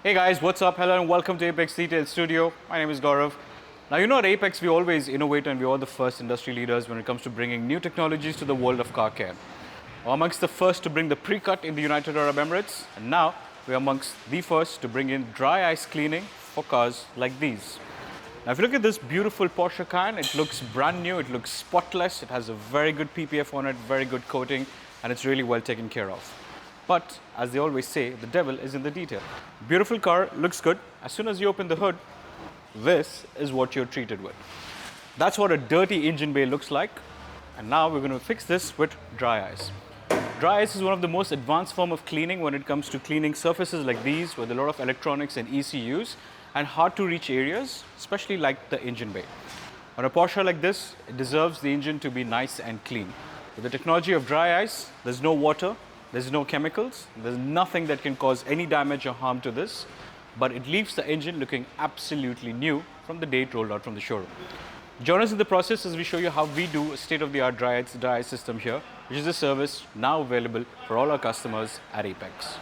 Hey guys, what's up? Hello and welcome to Apex Detail Studio. My name is Gaurav. Now at Apex we always innovate and we are the first industry leaders when it comes to bringing new technologies to the world of car care. We're amongst the first to bring the pre-cut in the United Arab Emirates, and now we're amongst the first to bring in dry ice cleaning for cars like these. Now if you look at this beautiful Porsche Cayenne, it looks brand new, it looks spotless, it has a very good PPF on it, very good coating, and it's really well taken care of. But as they always say, the devil is in the detail. Beautiful car, looks good. As soon as you open the hood, this is what you're treated with. That's what a dirty engine bay looks like. And now we're going to fix this with dry ice. Dry ice is one of the most advanced form of cleaning when it comes to cleaning surfaces like these with a lot of electronics and ECUs and hard to reach areas, especially like the engine bay. On a Porsche like this, it deserves the engine to be nice and clean. With the technology of dry ice, there's no water, there's no chemicals, there's nothing that can cause any damage or harm to this, but it leaves the engine looking absolutely new from the day it rolled out from the showroom. Join us in the process as we show you how we do a state-of-the-art dry ice system here, which is a service now available for all our customers at Apex.